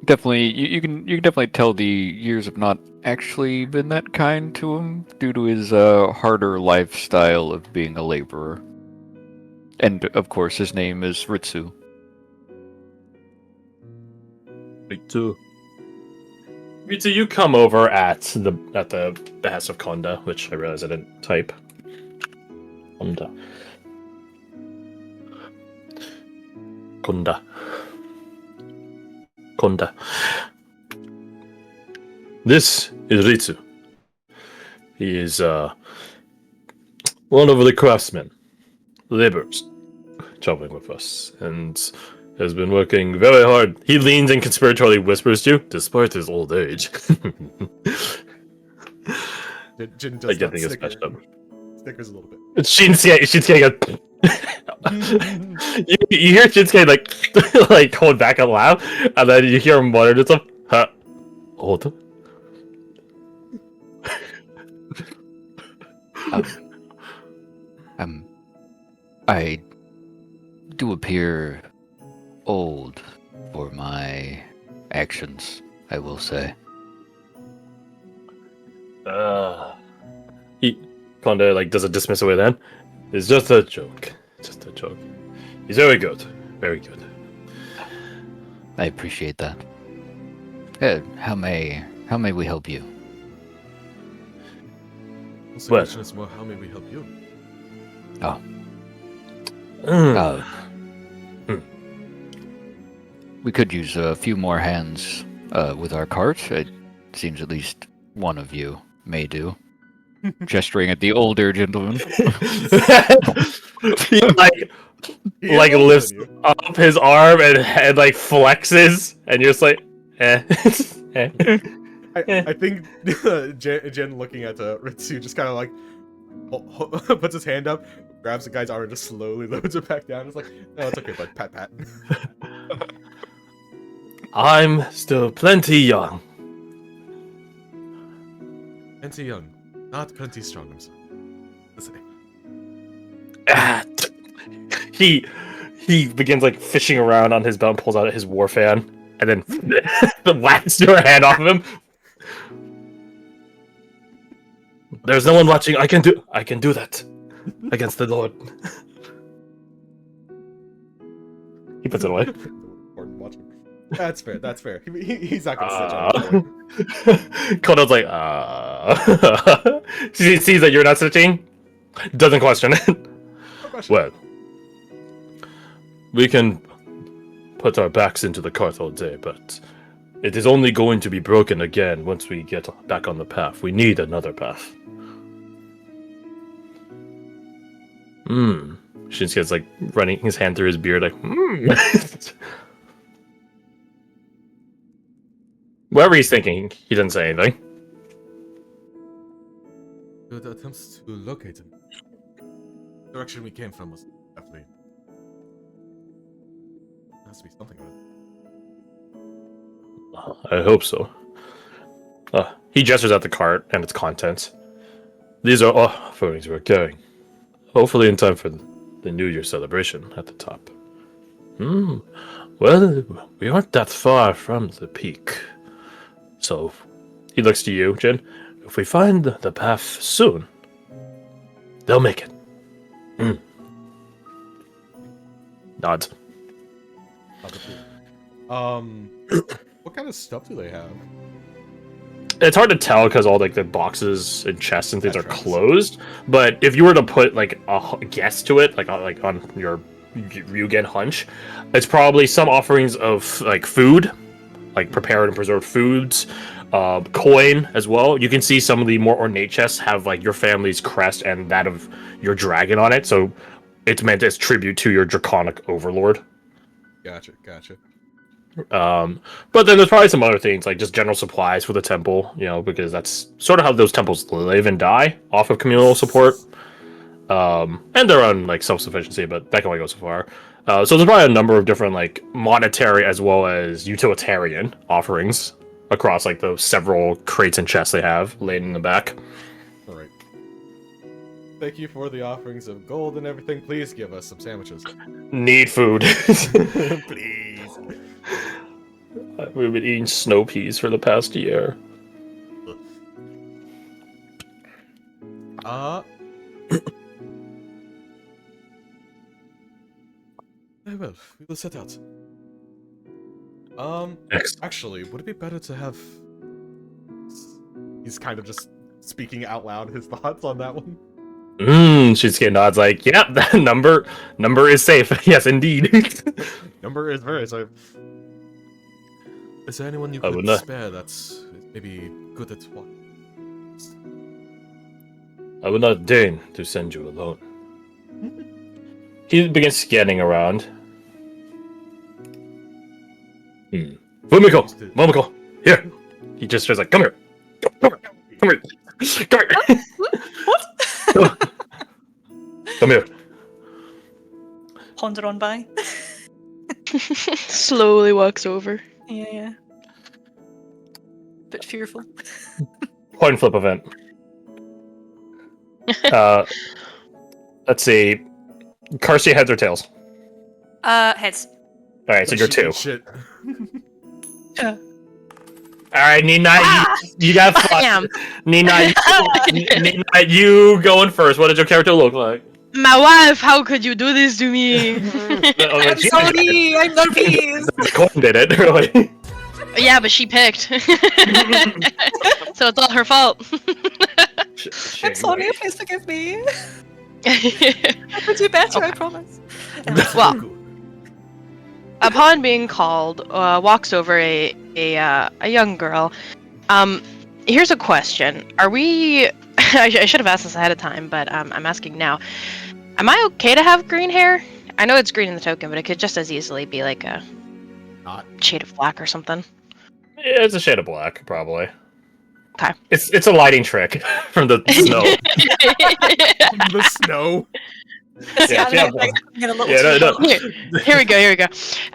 Definitely, you can definitely tell the years have not actually been that kind to him due to his harder lifestyle of being a laborer. And of course, his name is Ritsu. Me too. So you come over at the behest of Konda, which I realize I didn't type. Konda. Konda. Konda. This is Ritsu. He is one of the craftsmen, laborers, traveling with us, and has been working very hard. He leans and conspiratorially whispers to you, despite his old age. Jin I does get not thing is patched up. Snickers a little bit. Shinsuke goes. you hear Shinsuke like hold back a laugh, and then you hear him mutter to himself, "Huh? Hold on." I do appear old for my actions, I will say. He kinda like does a dismiss away then. It's just a joke. Just a joke. He's very good. Very good. I appreciate that. How may we help you? Also, Well. question is more, how may we help you? Oh, Mm. we could use a few more hands with our cart. It seems at least one of you may do. Gesturing at the older gentleman. He He is like older lifts than you. up his arm and like flexes, and you're just like, eh. Eh. I think Jin looking at Ritsu just kind of like puts his hand up, grabs the guy's arm, and just slowly loads it back down. It's like, no, it's okay, bud. Pat, pat. I'm still plenty young. Plenty young, not plenty strong. I'm sorry. Let's say. Ah, he begins like fishing around on his belt, pulls out his war fan, and then whacks your hand off of him. There's no one watching. I can do that against the Lord. He puts it away. Important watching. That's fair. That's fair. He's not gonna snitch on his boy. Kono's like, sees that you're not snitching, doesn't question it. No question. Well, we can put our backs into the cart all day, but it is only going to be broken again once we get back on the path. We need another path. Shinsuke's like running his hand through his beard, like, Whatever he's thinking, he didn't say anything. The attempts to locate him. The direction we came from was definitely. There has to be something with it. I hope so. He gestures at the cart and its contents. These are all offerings we're carrying. Hopefully in time for the New Year celebration at the top. Well, we aren't that far from the peak. So, he looks to you, Jin. If we find the path soon, they'll make it. Nods. What kind of stuff do they have? It's hard to tell because all like the boxes and chests and things That's are right. closed. But if you were to put like a guess to it, like on your Ryugen hunch, it's probably some offerings of like food, like prepared and preserved foods, coin as well. You can see some of the more ornate chests have like your family's crest and that of your dragon on it, so it's meant as tribute to your draconic overlord. Gotcha, gotcha. But then there's probably some other things like just general supplies for the temple, because that's sort of how those temples live and die off of communal support. And their own like self-sufficiency, but that can only go so far. So there's probably a number of different like monetary as well as utilitarian offerings across like those several crates and chests they have laid in the back. All right. Thank you for the offerings of gold and everything. Please give us some sandwiches. Need food. Please. We've been eating snow peas for the past year. Very well, we will set out. Next. Actually, would it be better to have... He's kind of just speaking out loud his thoughts on that one. Shinsuke nods like, yep, that number is safe. Yes, indeed. Number is very safe. Is there anyone you could spare that's maybe good at what? I would not deign to send you alone. He begins scanning around. Fumiko! Momoko! Here! He just says like, come here! Come here! Come here! What? Come here. Ponder on by. Slowly walks over. Yeah. Bit fearful. Coin flip event. Let's see. Karsi, heads or tails? Heads. Alright, so you're two. Shit. Alright, Nina, you got fun. Nina, you going first. What did your character look like? My wife, how could you do this to me? I'm sorry, I'm nervous. The coin did it, really. Yeah, but she picked. So it's all her fault. I'm sorry, please forgive me. I will do better, I promise. Well, upon being called, walks over a young girl. Here's a question: are we? I should have asked this ahead of time, but I'm asking now. Am I okay to have green hair? I know it's green in the token, but it could just as easily be like a shade of black or something. Yeah, it's a shade of black, probably. Okay. It's a lighting trick from the snow. The snow. Here we go.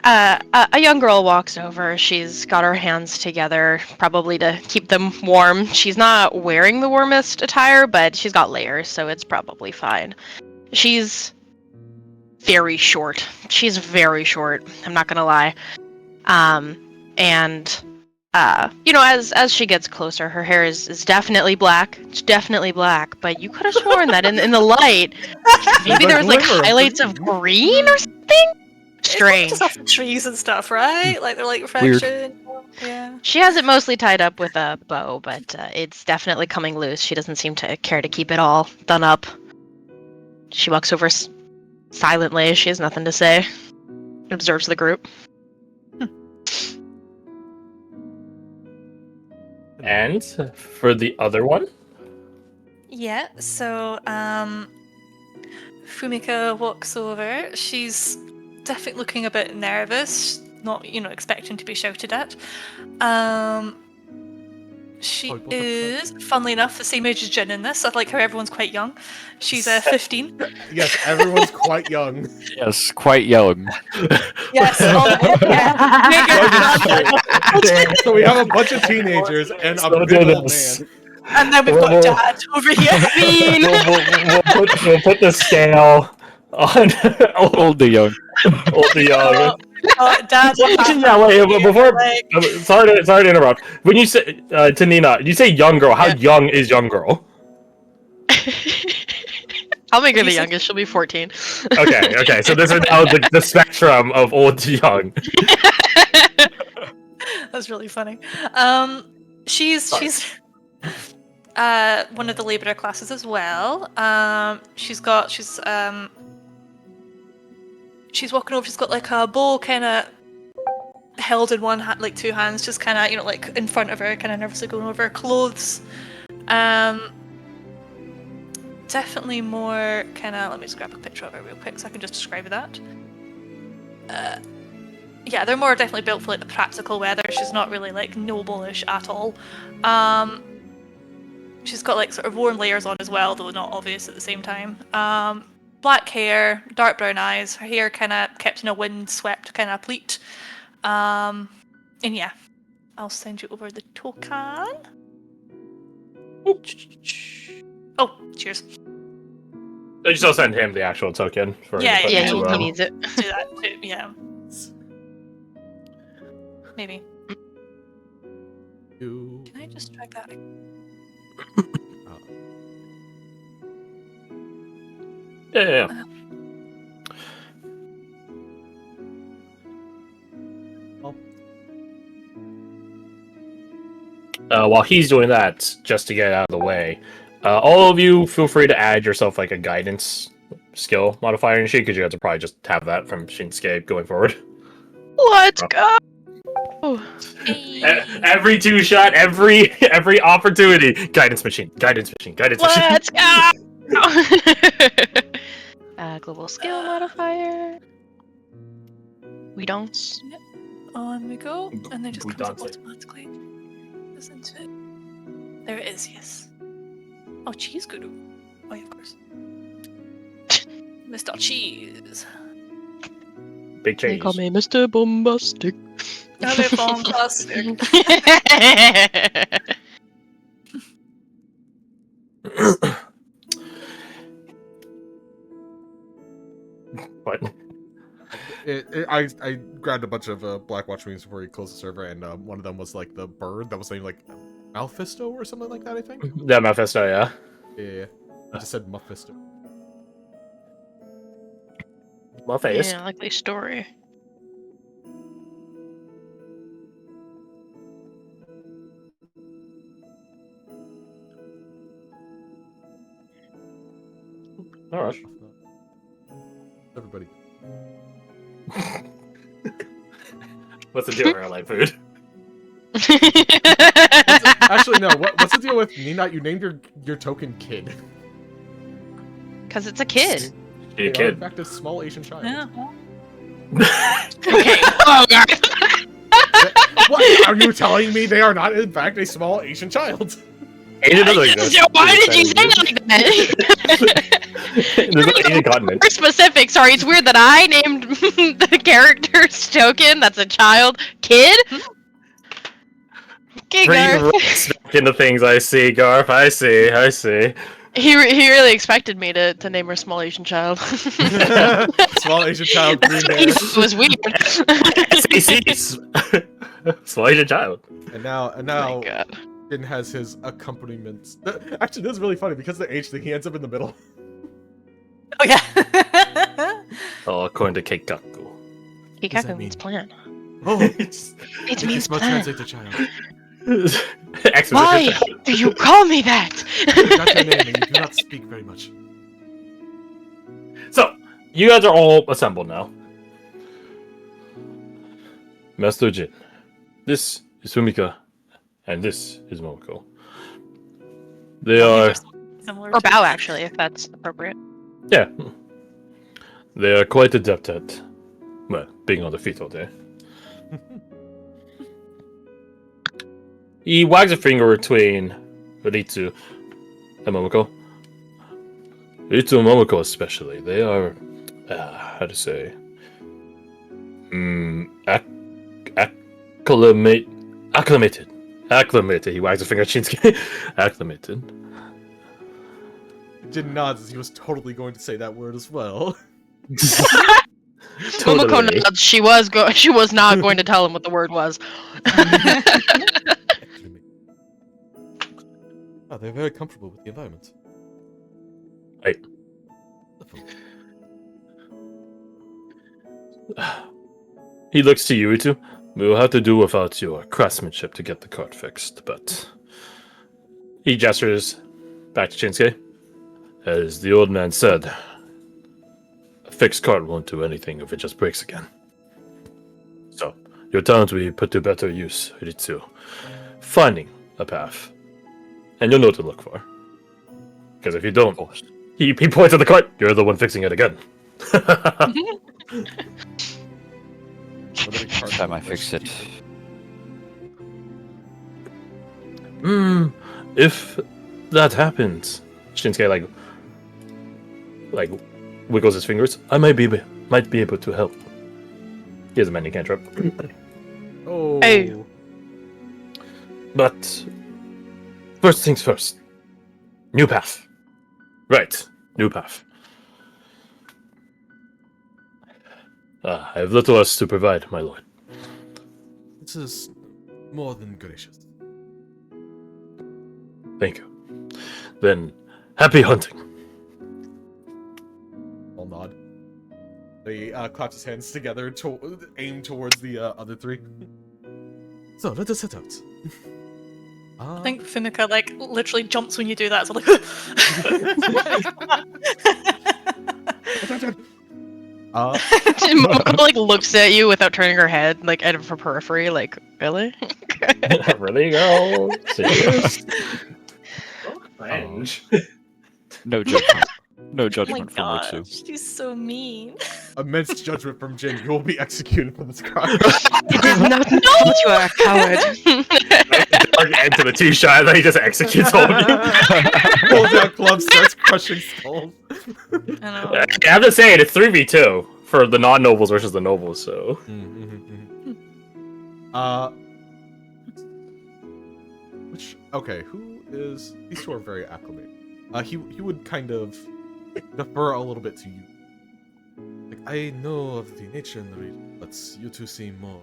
A young girl walks over. She's got her hands together, probably to keep them warm. She's not wearing the warmest attire, but she's got layers, so it's probably fine. She's very short. I'm not gonna lie. As she gets closer, her hair is definitely black. It's definitely black, but you could have sworn that in the light, maybe there was like highlights of green or something. Strange. Just off the trees and stuff, right? Like they're like reflection. Yeah. She has it mostly tied up with a bow, but it's definitely coming loose. She doesn't seem to care to keep it all done up. She walks over silently. She has nothing to say. Observes the group. And for the other one? Yeah, so Fumika walks over. She's definitely looking a bit nervous, not, expecting to be shouted at. She is, funnily enough, the same age as Jin in this. I like how everyone's quite young. She's 15. Yes, everyone's quite young. Yes, quite young. Yes. So we have a bunch of teenagers and a big old man. And then we've got Dad over here. We'll put the scale on Old to young. old to young. Dad. Yeah, wait, before. Sorry to interrupt. When you say to Nina, you say young girl. How young is young girl? I'll make her the youngest. She'll be 14. Okay. So this is now the spectrum of old to young. That's really funny. She's one of the laborer classes as well. She's walking over. She's got like a bowl kind of held in one hand, like two hands, just kind of like in front of her, kind of nervously going over her clothes. Definitely more kind of. Let me just grab a picture of her real quick so I can just describe that. Yeah, they're more definitely built for like the practical weather. She's not really like noble-ish at all. She's got like sort of warm layers on as well, though not obvious at the same time. Black hair, dark brown eyes. Her hair kind of kept in a wind-swept kind of pleat. And yeah, I'll send you over the token. Oh, cheers. You still send him the actual token for Yeah, Yeah, he needs it. Do that too, yeah. maybe. You... Can I just drag that? Yeah. While he's doing that, just to get out of the way, all of you feel free to add yourself like a guidance skill modifier and shit, because you have to probably just have that from Shinsuke going forward. Let's go. Every 2-shot, every opportunity, guidance machine, guidance machine, guidance machine. Let's go. Global skill modifier. We don't. On we go, and then just We comes up dance it. automatically. Isn't it? There it is, yes. Oh, cheese guru. Oh, yeah, of course. Mr. Cheese. Big They change. call me Mr. Bombastic. Hello, fantastic. What? I grabbed a bunch of Black Watch memes before he closed the server, and one of them was like the bird that was named like Malfisto or something like that, I think. That Mephisto, yeah. Yeah. I just said Mephisto. My face. Yeah, likely story. All right. Everybody. What's the deal with airline food? Actually, no. What's the deal with Nina? You named your token kid. Because it's a kid. Be a They are, in kid. fact, a small Asian child. Yeah. Okay. Oh, God. What are you telling me? They are not, in fact, a small Asian child. Asian doesn't exist. So why did you say that like that? There's no Asian continent. More specific. Sorry, it's weird that I named the character's token. That's a child kid. Okay, Bring Garth. respect into things I see, Garth. I see. He really expected me to name her small Asian child. Small Asian child, green hair. It was weird. SACs. Small Asian child. And now, Oh my God. Jin has his accompaniments. Actually, this is really funny because of the H thing. He ends up in the middle. Oh, yeah. Oh, according to Keikaku. does that Kikaku mean? means plan. Oh, It means plan. translate to child. Exposition. Why do you call me that? That's your name, and you do not speak very much. So, you guys are all assembled now. Master Jin, this is Fumika, and this is Momoko. They are, Similar Or to- bow, actually, if that's appropriate. yeah, they are quite adept at, well, being on the feet all day. He wags a finger between Ritsu and Momoko. Ritsu and Momoko especially, they are, how to say, acclimated. He wags a finger at Shinsuke. Acclimated. Jin nods as he was totally going to say that word as well. Momoko nods. She was not going to tell him what the word was. Oh, they're very comfortable with the environment. Right. He looks to you, Ritsu. We will have to do without your craftsmanship to get the cart fixed, but... He gestures back to Shinsuke. As the old man said, a fixed cart won't do anything if it just breaks again. So, your talent will be put to better use, Ritsu. Finding a path. And you'll know what to look for. Because if you don't, he points at the cart, you're the one fixing it again. Next time I fix it. If that happens, Shinsuke like wiggles his fingers. I might be able to help. He has a many cantrip. Oh. Hey. But first things first. New path. Right, new path. I have little else to provide, my lord. This is more than gracious. Thank you. Then, happy hunting. I'll nod. He claps his hands together to aim towards the other three. So let us set out. I think Fumika like literally jumps when you do that. So like, Momoko like looks at you without turning her head, like out of her periphery, like really? Really, girl? Serious? Cringe. No judgment. No oh my judgment from god, Ritsu. she's so mean. Immense judgment from Jin. You will be executed for this crime. It is not my fault you are a coward. Dark end to the two-shot, and then he just executes all of you. Pulls out clubs, starts crushing skulls. I know. Yeah, I'm just saying, it's 3v2 for the non-nobles versus the nobles, so... Which, okay, who is... These two are very acclimated. He would kind of defer a little bit to you. Like, I know of the nature and the region, but you two seem more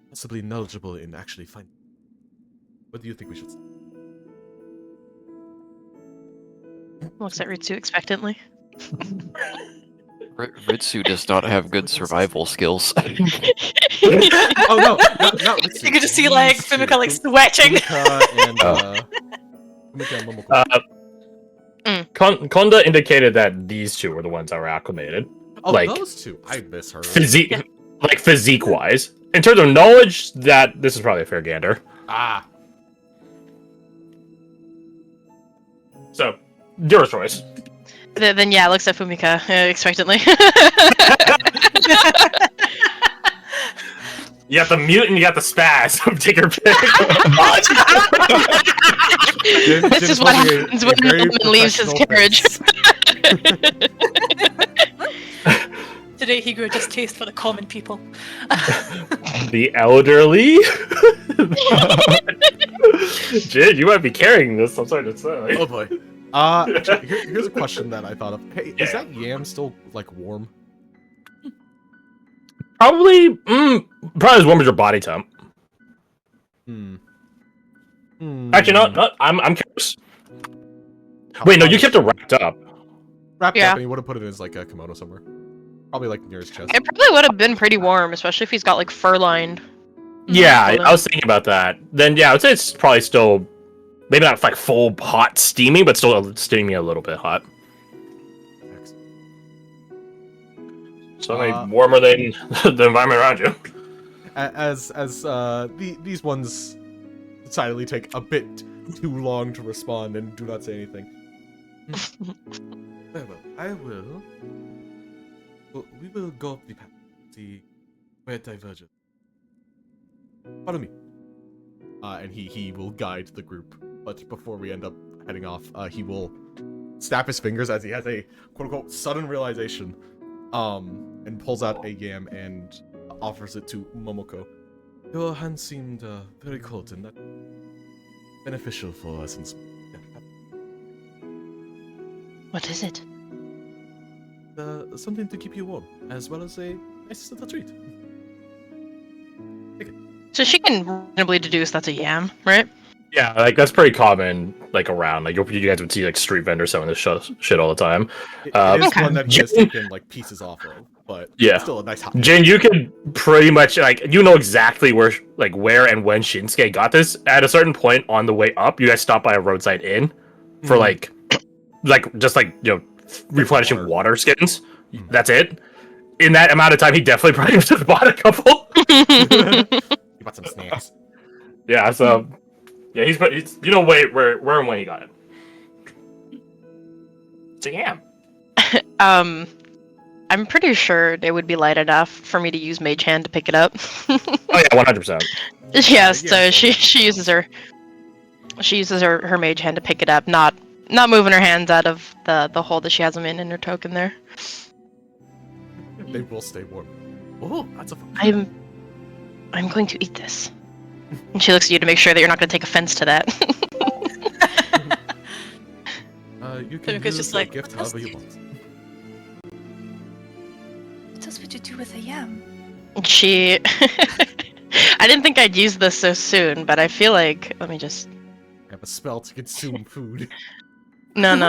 possibly knowledgeable in actually finding. What do you think we should say? Looks at Ritsu expectantly. Ritsu does not have good survival skills. Oh no, not Ritsu. You could just see like These two. Fumika like sweating. Fumika and Fumika and Momoko. Konda indicated that these two were the ones that were acclimated. Oh, like, those two. I miss her. Physique-wise. In terms of knowledge, that this is probably a fair gander. Ah. So, your choice. Then yeah, looks at Fumika expectantly. You got the mute and you got the spaz. Take your pick. This is what happens when a nobleman leaves his carriage. Today he grew a distaste for the common people. The elderly? Jid, you might be carrying this, I'm sorry to say. Oh boy. Here's a question that I thought of. Hey, is that yam still like warm? Probably as warm as your body temp. Actually, not I'm curious. Wait, no, you kept it wrapped up. Wrapped Yeah. up, and he would have put it in his like a kimono somewhere. Probably like near his chest. It probably would have been pretty warm, especially if he's got like fur lined. Yeah, Hold on. I was thinking about that. Then yeah, I would say it's probably still maybe not like full hot steamy, but still steamy a little bit hot. So maybe warmer than the environment around you. As these ones decidedly take a bit too long to respond and do not say anything. Very well, I will. Well, we will go up the path, see where it diverges. Follow me. And he will guide the group. But before we end up heading off, he will snap his fingers as he has a quote-unquote sudden realization. And pulls out a yam and offers it to Momoko. Your hand seemed very cold and that beneficial for us in What is it? something to keep you warm, as well as a nice little treat. So she can reasonably deduce that's a yam, right? Yeah, like that's pretty common, like around. Like you guys would see like street vendors selling this shit all the time. It is Okay. one that he has taken like pieces off of, but Yeah. still a nice hot. Jin, you can pretty much like you know exactly where and when Shinsuke got this. At a certain point on the way up, you guys stop by a roadside inn for like just like replenishing water skins. That's it. In that amount of time, he definitely probably just bought a couple. You bought some snacks. Yeah, so yeah, he's you know where and when he got it. So yeah. I'm pretty sure it would be light enough for me to use Mage Hand to pick it up. Oh yeah, 100%. Yeah, so she uses her Mage Hand to pick it up, not moving her hands out of the hole that she has them in her token there. They will stay warm. Oh, that's a fun. I'm going to eat this. And she looks at you to make sure that you're not going to take offense to that. You can Fumika's use just that like, gift "What however you want. What else would you do with a yam? she I didn't think I'd use this so soon, but I feel like let me just. I have a spell to consume food. No. You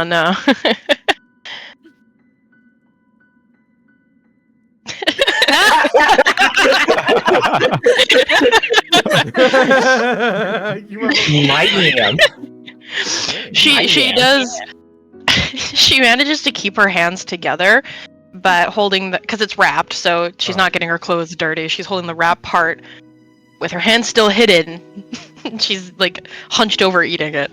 are My DM. She does. She manages to keep her hands together, but holding the because it's wrapped, so she's not getting her clothes dirty. She's holding the wrap part with her hands still hidden. She's like hunched over eating it.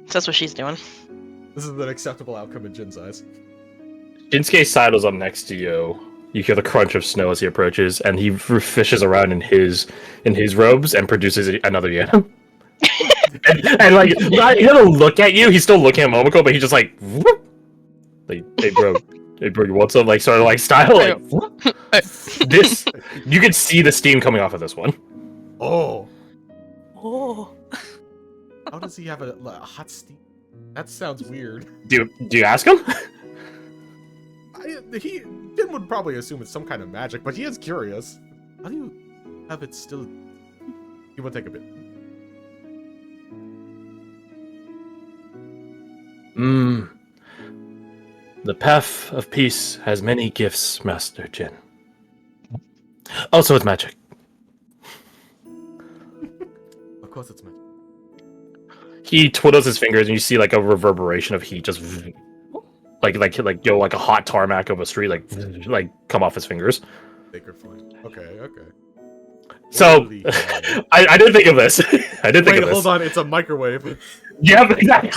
So that's what she's doing. This is an acceptable outcome in Jin's eyes. Shinsuke sidles up next to you. You hear the crunch of snow as he approaches, and he fishes around in his robes and produces another yam. and like, not gonna look at you. He's still looking at Momoko, but he's just like, whoop. Like, hey bro, you want some like sort of like style? Like, whoop. This, you can see the steam coming off of this one. Oh. Oh. How does he have a hot steam? That sounds weird. Do you ask him? Jin would probably assume it's some kind of magic, but he is curious. How do you have it still? He will take a bit. The path of peace has many gifts, Master Jin. Also, it's magic. Of course, it's magic. He twiddles his fingers, and you see like a reverberation of heat, just like a hot tarmac of a street, like come off his fingers. Sacred flame. Okay. So, I didn't think of this. I didn't think of this. Hold on, it's a microwave. Yep, exactly.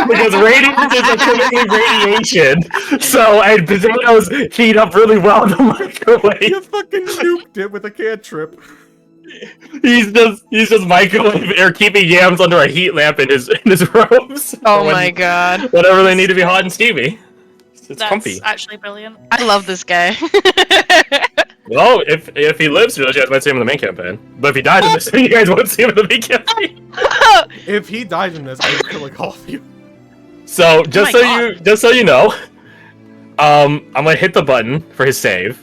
Because radiance is equivalent radiation. So, and potatoes heat up really well in the microwave. You fucking nuked it with a cantrip. He's just microwave or keeping yams under a heat lamp in his robes. Oh my god. Whenever they need to be hot and steamy. It's That's comfy. actually brilliant. I love this guy. Well, if he lives through this, you guys might see him in the main campaign. But if he dies in this, you guys won't see him in the main campaign. If he died in this, I would kill like all of you. So just so you know, I'm gonna hit the button for his save.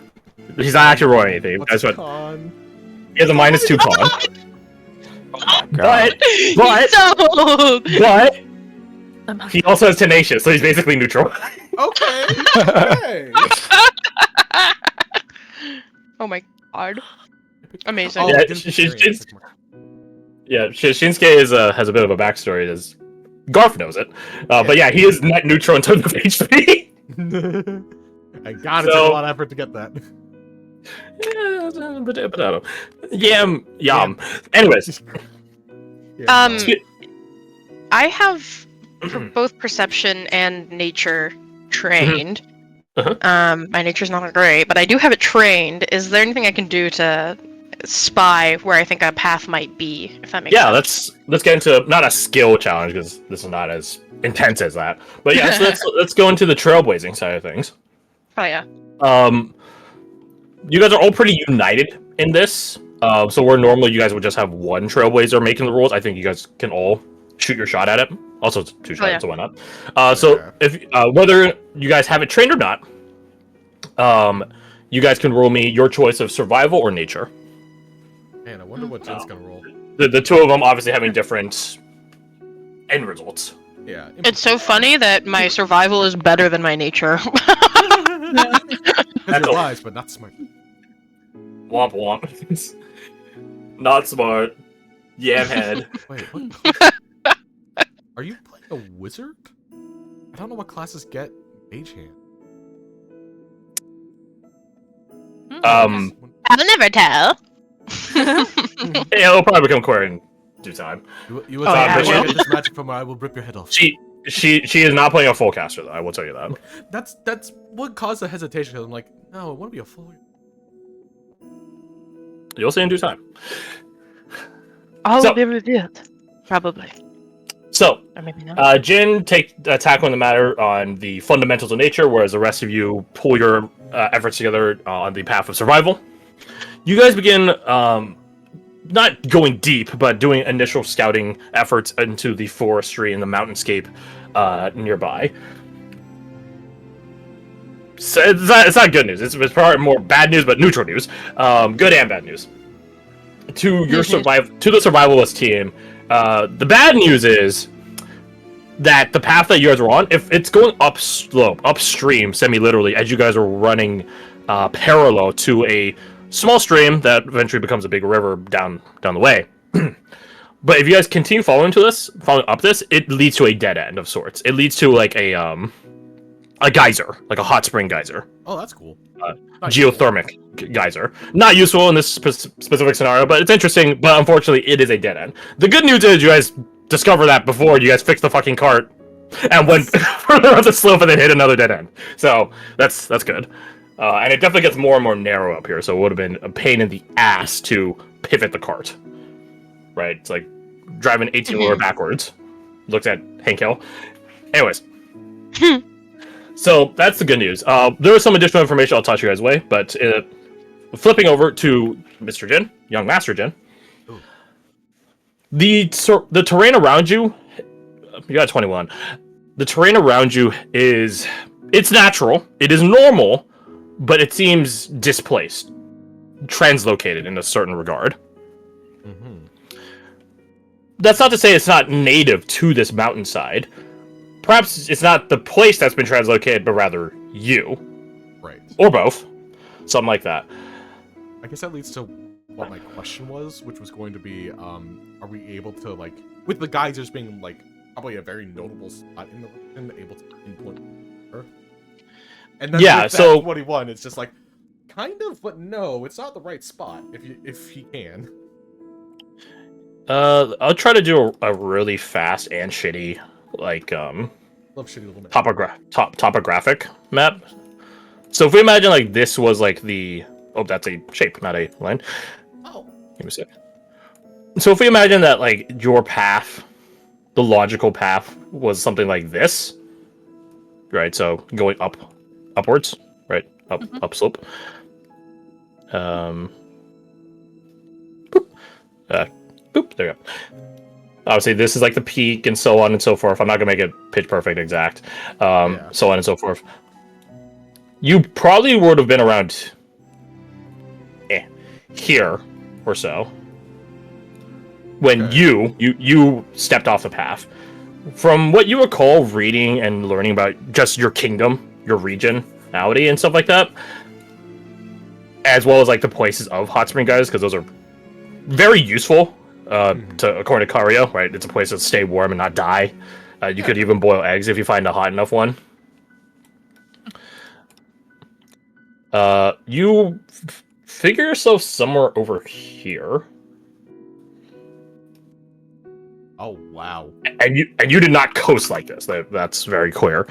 He's not actually rolling anything. What's That's what con? he has a -2 con. God. But he also has tenacious, so he's basically neutral. Okay. Okay. Oh my god. Amazing. Oh, Yeah, I didn't she's- pick Yeah, Shinsuke has a bit of a backstory. Garth knows it, but yeah, he is net neutral in terms of HP. I gotta So- take a lot of effort to get that. Yeah, potato. Yum. Anyways, Um, Spe- I have both perception and nature trained. My nature's not great, but I do have it trained. Is there anything I can do to spy where I think a path might be? If that makes sense. let's get into not a skill challenge because this is not as intense as that. But yeah, so let's go into the trailblazing side of things. Oh yeah. You guys are all pretty united in this. So where normally you guys would just have one trailblazer making the rules, I think you guys can all shoot your shot at it. Also, it's 2 shots, yeah. so why not? So if whether you guys have it trained or not, you guys can roll me your choice of survival or nature. Man, I wonder what Jin's gonna roll. The two of them obviously having different end results. Yeah. It's so funny that my survival is better than my nature. Because you're wise, but not smart. Womp womp. Not smart. Yam head. Wait, what class? Are you playing a wizard? I don't know what classes get mage hand. I'll never tell. Yeah, it'll probably become queer in due time. You would yeah, say, well. get this magic from her, I will rip your head off. She is not playing a full caster though. I will tell you that. That's what caused the hesitation. I'm like, no, I want to be a full. You'll see in due time. All So- will be revealed. Probably. So, Or maybe not. Jin tackling the matter on the fundamentals of nature, whereas the rest of you pull your efforts together on the path of survival. You guys begin not going deep, but doing initial scouting efforts into the forestry and the mountainscape nearby. So it's not good news. It's probably more bad news, but neutral news. Good and bad news. To your to the survivalist team, the bad news is that the path that you guys were on, if it's going upstream, semi-literally, as you guys are running parallel to a small stream that eventually becomes a big river down the way. But if you guys continue following up this, it leads to a dead end of sorts. It leads to like a geyser, like a hot spring geyser. Oh, that's cool. Geothermic geyser. Not useful in this specific scenario, but it's interesting. But unfortunately, it is a dead end. The good news is you guys discover that before you guys fixed the fucking cart and went further up the slope and then hit another dead end. So that's good. And it definitely gets more and more narrow up here. So it would have been a pain in the ass to pivot the cart. Right? It's like driving 18-wheeler backwards. Looked at Hank Hill. Anyways. So that's the good news. There is some additional information I'll toss you guys' way, but flipping over to Mr. Jin, young Master Jin. Ooh. The terrain around you got 21. The terrain around you it's natural. It is normal, but it seems displaced, translocated in a certain regard. Mm-hmm. That's not to say it's not native to this mountainside. Perhaps it's not the place that's been translocated, but rather you. Right. Or both. Something like that. I guess that leads to what my question was, which was going to be, are we able to, like, with the geysers being, like, probably a very notable spot in the region, able to pinpoint Earth? And then yeah, with so 21, it's just like, kind of, but no, it's not the right spot, if he can. I'll try to do a really fast and shitty like love shitty little map. Topographic map. So if we imagine like this was like that's a shape, not a line. Oh. Give me a sec. So if we imagine that like your path, the logical path was something like this, right? So going upwards, right? Upslope. Boop, there you go. Obviously, this is like the peak and so on and so forth. I'm not going to make it pitch perfect exact. So on and so forth. You probably would have been around here or so when you stepped off the path. From what you recall reading and learning about just your kingdom, your regionality and stuff like that, as well as like the places of hot spring guys, because those are very useful. According to Kario, right? It's a place to stay warm and not die. You could even boil eggs if you find a hot enough one. You figure yourself somewhere over here. Oh wow! And you did not coast like this. That's very clear.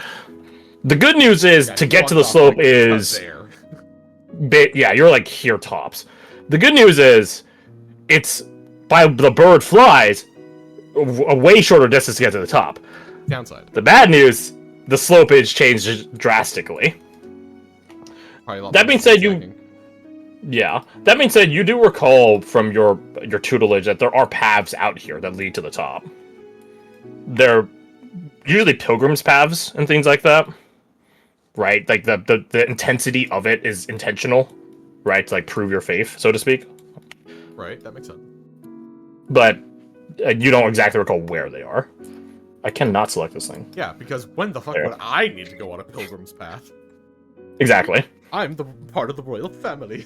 The good news is to get to the slope is, you're like here tops. The good news is it's by the bird flies a way shorter distance to get to the top. Downside. The bad news, the slopage changed drastically. That being said, that being said, you do recall from your tutelage that there are paths out here that lead to the top. They're usually pilgrims' paths and things like that, right? Like the intensity of it is intentional, right? To like prove your faith, so to speak. Right, that makes sense. But you don't exactly recall where they are. I cannot select this thing. Yeah, because when the fuck would I need to go on a pilgrim's path? Exactly. I'm the part of the royal family.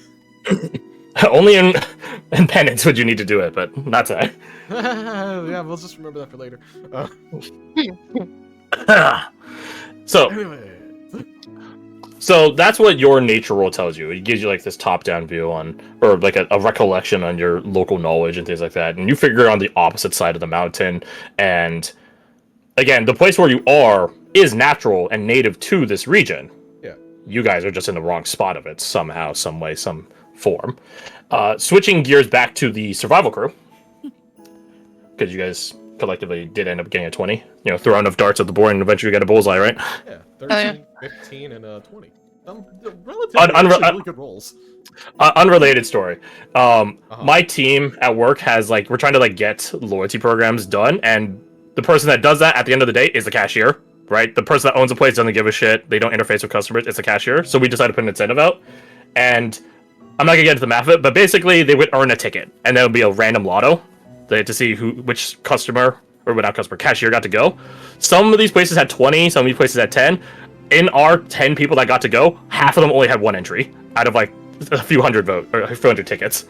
Only in penance would you need to do it, but not today. Yeah, we'll just remember that for later. So, anyway. So that's what your nature roll tells you. It gives you like this top-down view on, or like a recollection on your local knowledge and things like that. And you figure on the opposite side of the mountain. And again, the place where you are is natural and native to this region. Yeah. You guys are just in the wrong spot of it somehow, some way, some form. Switching gears back to the survival crew, because you guys collectively did end up getting a 20. You know, throw enough darts at the board and eventually get a bullseye, right? Yeah, 13, 15, and 20. Relatively really good rolls. Unrelated story. My team at work has we're trying to get loyalty programs done, and the person that does that at the end of the day is the cashier. right? The person that owns the place doesn't give a shit. They don't interface with customers. It's the cashier. So we decided to put an incentive out. And I'm not gonna get into the math of it, but basically they would earn a ticket, and there would be a random lotto to see which customer, or not customer, cashier got to go. Some of these places had 20, some of these places had 10. In our 10 people that got to go, half of them only had one entry out of like a few hundred tickets.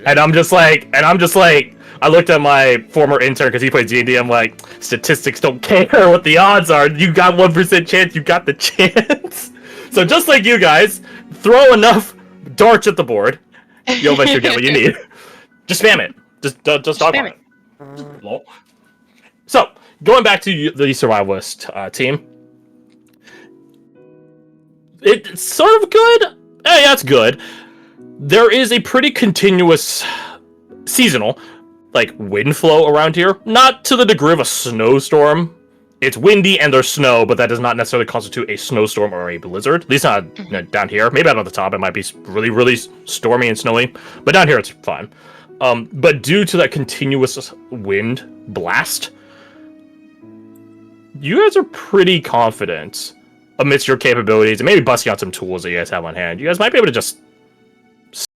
And I'm just like, I looked at my former intern because he played D&D. I'm like, statistics don't care what the odds are. You got 1% chance. You got the chance. So just like you guys, throw enough darts at the board. You'll eventually get what you need. Just spam it. Just talk about it. Lol. So going back to the survivalist team, it's sort of good. Yeah, it's good. There is a pretty continuous seasonal, like, wind flow around here. Not to the degree of a snowstorm. It's windy and there's snow, but that does not necessarily constitute a snowstorm or a blizzard. At least not down here. Maybe out on the top it might be really, really stormy and snowy. But down here it's fine. But due to that continuous wind blast, you guys are pretty confident amidst your capabilities and maybe busting out some tools that you guys have on hand. You guys might be able to just